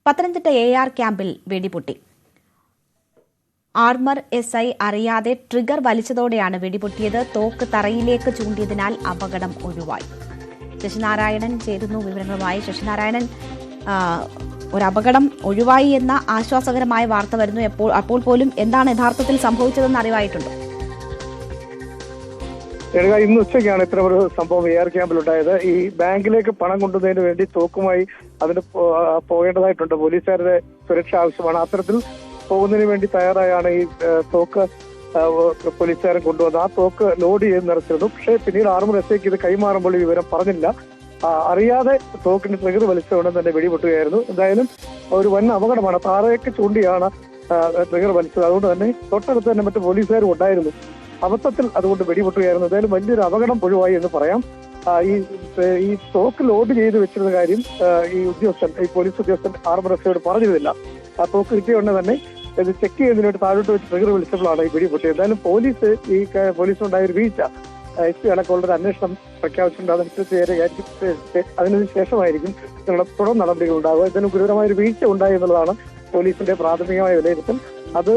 Pathanamthitta AR ക്യാമ്പിൽ വെടിപൊട്ടി. Armour SI അറിയാതെ trigger വലിച്ചതോടെയാണ് വെടിപൊട്ടിയത്. തോക്ക് തറയിലേക്ക് ചൂണ്ടിയതിനാൽ അപകടം ഒഴിവായി. ശശിനാരായണൻ ചേരുന്നു വിവരങ്ങളുമായി. ശശിനാരായണൻ, ഒരു അപകടം ഒഴിവായി എന്ന ആശ്വാസകരമായ വാർത്ത വരുന്നു. അപ്പോൾ പോലും എന്താണ് യഥാർത്ഥത്തിൽ സംഭവിച്ചതെന്ന് അറിവായിട്ടുണ്ടോ? ഇന്ന് ഉച്ചയ്ക്കാണ് ഇത്തരം ഒരു സംഭവം AR ക്യാമ്പിലുണ്ടായത്. ഈ ബാങ്കിലേക്ക് പണം കൊണ്ടുവന്നതിന് വേണ്ടി തോക്കുമായി അതിന് പോകേണ്ടതായിട്ടുണ്ട്. പോലീസുകാരുടെ സുരക്ഷ ആവശ്യമാണ്. അത്തരത്തിൽ പോകുന്നതിന് വേണ്ടി തയ്യാറായാണ് ഈ തോക്ക് പോലീസുകാരൻ കൊണ്ടുവന്നത്. ആ തോക്ക് ലോഡ് ചെയ്ത് നിറച്ചിരുന്നു. പക്ഷേ പിന്നീട് ആർമർ SIക്ക് ഇത് കൈമാറുമ്പോൾ ഈ വിവരം പറഞ്ഞില്ല. അറിയാതെ തോക്കിന് ട്രിഗർ വലിച്ചുകൊണ്ട് തന്നെ വെടിപൊട്ടുകയായിരുന്നു. എന്തായാലും ഒരു വൻ അപകടമാണ്. താറയൊക്കെ ചൂണ്ടിയാണ് ട്രിഗർ വലിച്ചത്. അതുകൊണ്ട് തന്നെ തൊട്ടടുത്ത് തന്നെ മറ്റു പോലീസുകാരും ഉണ്ടായിരുന്നു. അബദ്ധത്തിൽ അതുകൊണ്ട് വെടിപൊട്ടുകയായിരുന്നു. എന്തായാലും വലിയൊരു അപകടം ഒഴിവായി എന്ന് പറയാം. ഈ തോക്ക് ലോഡ് ചെയ്ത് വെച്ചിരുന്ന കാര്യം ഈ പോലീസ് ഉദ്യോഗസ്ഥൻ ആർമർ SIയോട് പറഞ്ഞിരുന്നില്ല. ആ തോക്ക് കിട്ടിയോണ്ട് തന്നെ ഇത് ചെക്ക് ചെയ്യുന്നതിന് വേണ്ടി താഴോട്ട് വെച്ച് ട്രിഗർ വിളിച്ചപ്പോഴാണ് ഈ വെടിപൊട്ടിയത്. എന്തായാലും പോലീസിനുണ്ടായ ഒരു വീഴ്ച SP അടക്കമുള്ള ഒരു അന്വേഷണം പ്രഖ്യാപിച്ചിട്ടുണ്ട്. അതിനു ശേഷമായിരിക്കും തുടർ നടപടികൾ ഉണ്ടാവുക. ഇതിന് ഗുരുതരമായ ഒരു വീഴ്ച ഉണ്ടായി എന്നുള്ളതാണ് പോലീസിന്റെ പ്രാഥമികമായ വിലയിരുത്തൽ. അത്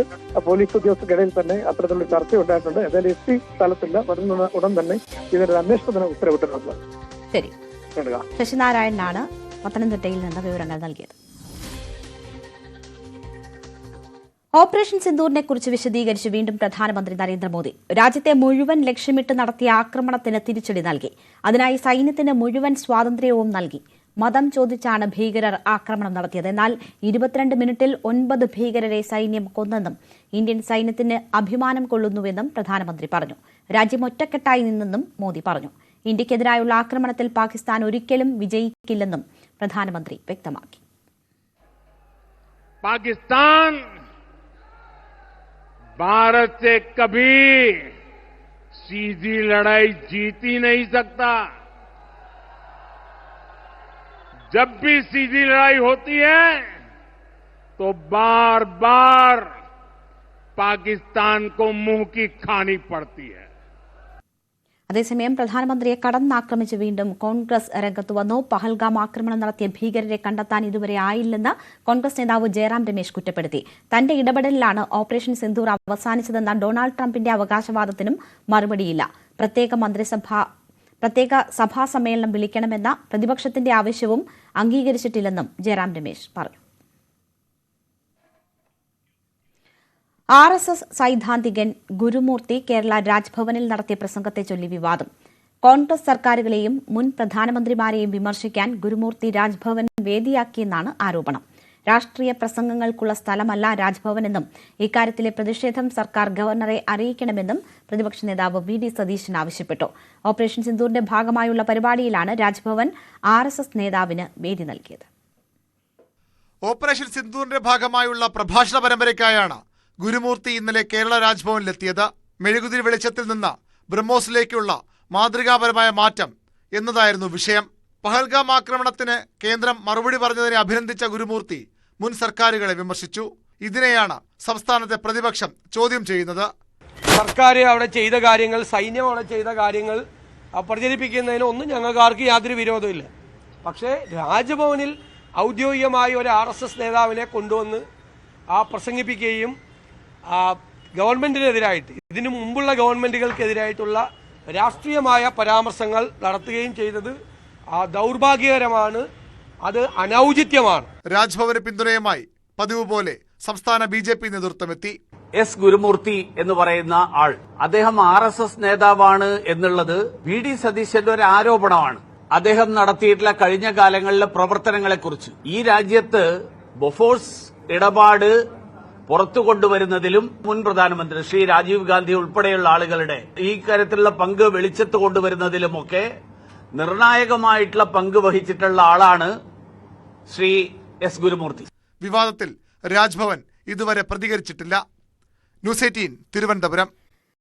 പോലീസ് ഉദ്യോഗസ്ഥർക്കിടയിൽ തന്നെ അത്തരത്തിലുള്ള ചർച്ച ഉണ്ടായിട്ടുണ്ട്. എന്തായാലും SP സ്ഥലത്തില്ല, വരുന്ന ഉടൻ തന്നെ ഇതിനൊരു അന്വേഷണത്തിന് ഉത്തരവിട്ടിട്ടുണ്ട്. ശരി, ശശിനാരായണനാണ് പത്തനംതിട്ടയിൽ നിന്ന് വിവരങ്ങൾ നൽകിയത്. ഓപ്പറേഷൻ സിന്ദൂറിനെ കുറിച്ച് വിശദീകരിച്ച് വീണ്ടും പ്രധാനമന്ത്രി നരേന്ദ്രമോദി. രാജ്യത്തെ മുഴുവൻ ലക്ഷ്യമിട്ട് നടത്തിയ ആക്രമണത്തിന് തിരിച്ചടി നൽകി. അതിനായി സൈന്യത്തിന് മുഴുവൻ സ്വാതന്ത്ര്യവും നൽകി. മതം ചോദിച്ചാണ് ഭീകരർ ആക്രമണം നടത്തിയത്. എന്നാൽ 22 മിനിറ്റിൽ 9 ഭീകരരെ സൈന്യം കൊന്നെന്നും ഇന്ത്യൻ സൈന്യത്തിന് അഭിമാനം കൊള്ളുന്നുവെന്നും പ്രധാനമന്ത്രി പറഞ്ഞു. രാജ്യം ഒറ്റക്കെട്ടായി നിന്നെന്നും മോദി പറഞ്ഞു. ഇന്ത്യക്കെതിരായുള്ള ആക്രമണത്തിൽ പാകിസ്ഥാൻ ഒരിക്കലും വിജയിക്കില്ലെന്നും പ്രധാനമന്ത്രി വ്യക്തമാക്കി. പാകിസ്ഥാൻ भारत से कभी सीधी लड़ाई जीत ही नहीं सकता। जब भी सीधी लड़ाई होती है तो बार बार पाकिस्तान को मुंह की खानी पड़ती है. അതേസമയം പ്രധാനമന്ത്രിയെ കടന്നാക്രമിച്ച് വീണ്ടും കോൺഗ്രസ് രംഗത്ത് വന്നു. പഹൽഗാം ആക്രമണം നടത്തിയ ഭീകരരെ കണ്ടെത്താൻ ഇതുവരെ ആയില്ലെന്ന് കോൺഗ്രസ് നേതാവ് ജയറാം രമേശ് കുറ്റപ്പെടുത്തി. തന്റെ ഇടപെടലിലാണ് ഓപ്പറേഷൻ സിന്ദൂർ അവസാനിച്ചതെന്ന ഡൊണാൾഡ് ട്രംപിന്റെ അവകാശവാദത്തിനും മറുപടിയില്ല. പ്രത്യേക സഭാ സമ്മേളനം വിളിക്കണമെന്ന പ്രതിപക്ഷത്തിന്റെ ആവശ്യവും അംഗീകരിച്ചിട്ടില്ലെന്നും ജയറാം രമേശ് പറഞ്ഞു. RSS സൈദ്ധാന്തികൻ ഗുരുമൂർത്തി കേരള രാജ്ഭവനിൽ നടത്തിയ പ്രസംഗത്തെ ചൊല്ലി വിവാദം. കോൺഗ്രസ് സർക്കാരുകളെയും മുൻ പ്രധാനമന്ത്രിമാരെയും വിമർശിക്കാൻ ഗുരുമൂർത്തി രാജ്ഭവൻ വേദിയാക്കിയെന്നാണ് ആരോപണം. രാഷ്ട്രീയ പ്രസംഗങ്ങൾക്കുള്ള സ്ഥലമല്ല രാജ്ഭവനെന്നും ഇക്കാര്യത്തിലെ പ്രതിഷേധം സർക്കാർ ഗവർണറെ അറിയിക്കണമെന്നും പ്രതിപക്ഷ നേതാവ് VD സതീശൻ ആവശ്യപ്പെട്ടു. ഓപ്പറേഷൻ സിന്ദൂറിന്റെ ഭാഗമായുള്ള പരിപാടിയിലാണ് രാജ്ഭവൻ RSS നേതാവിന് വേദി നൽകിയത്. ഓപ്പറേഷൻ സിന്ദൂറിന്റെ ഭാഗമായുള്ള പ്രഭാഷണ പരമ്പരയ്ക്കായാണ് ഗുരുമൂർത്തി ഇന്നലെ കേരള രാജ്ഭവനിലെത്തിയത്. മെഴുകുതിരി വെളിച്ചത്തിൽ നിന്ന് ബ്രഹ്മോസിലേക്കുള്ള മാതൃകാപരമായ മാറ്റം എന്നതായിരുന്നു വിഷയം. പഹൽഗാം ആക്രമണത്തിന് കേന്ദ്രം മറുപടി പറഞ്ഞതിനെ അഭിനന്ദിച്ച ഗുരുമൂർത്തി മുൻ സർക്കാരുകളെ വിമർശിച്ചു. ഇതിനെയാണ് സംസ്ഥാനത്തെ പ്രതിപക്ഷം ചോദ്യം ചെയ്യുന്നത്. സർക്കാർ അവിടെ ചെയ്ത കാര്യങ്ങൾ, സൈന്യം അവിടെ ചെയ്ത കാര്യങ്ങൾ പ്രചരിപ്പിക്കുന്നതിന് ഒന്നും ഞങ്ങൾക്ക് യാതൊരു വിരോധമില്ല. പക്ഷേ രാജ്ഭവനിൽ ഔദ്യോഗികമായി ഒരു RSS നേതാവിനെ കൊണ്ടുവന്ന് പ്രസംഗിപ്പിക്കുകയും ഗവൺമെന്റിനെതിരായിട്ട്, ഇതിനു മുമ്പുള്ള ഗവൺമെന്റുകൾക്കെതിരായിട്ടുള്ള രാഷ്ട്രീയമായ പരാമർശങ്ങൾ നടത്തുകയും ചെയ്തത് ദൗർഭാഗ്യകരമാണ്. അത് അനൌചിത്യമാണ്. രാജ്ഭവന് പിന്തുണയുമായി പതിവ് പോലെ സംസ്ഥാന BJP നേതൃത്വമെത്തി. S ഗുരുമൂർത്തി എന്ന് പറയുന്ന ആൾ, അദ്ദേഹം RSS നേതാവാണ് എന്നുള്ളത് VD സതീശന്റെ ഒരു ആരോപണമാണ്. അദ്ദേഹം നടത്തിയിട്ടുള്ള കഴിഞ്ഞ കാലങ്ങളിലെ പ്രവർത്തനങ്ങളെക്കുറിച്ച് ഈ രാജ്യത്ത് ബൊഫോഴ്സ് ഇടപാട് പുറത്തു കൊണ്ടുവരുന്നതിലും മുൻ പ്രധാനമന്ത്രി ശ്രീ രാജീവ് ഗാന്ധി ഉൾപ്പെടെയുള്ള ആളുകളുടെ ഈ കാര്യത്തിലുള്ള പങ്ക് വെളിച്ചത്ത് കൊണ്ടുവരുന്നതിലുമൊക്കെ നിർണായകമായിട്ടുള്ള പങ്ക് വഹിച്ചിട്ടുള്ള ആളാണ് ശ്രീ S ഗുരുമൂർത്തി. വിവാദത്തിൽ രാജ്ഭവൻ ഇതുവരെ പ്രതികരിച്ചിട്ടില്ല. ന്യൂസ് 18 തിരുവനന്തപുരം.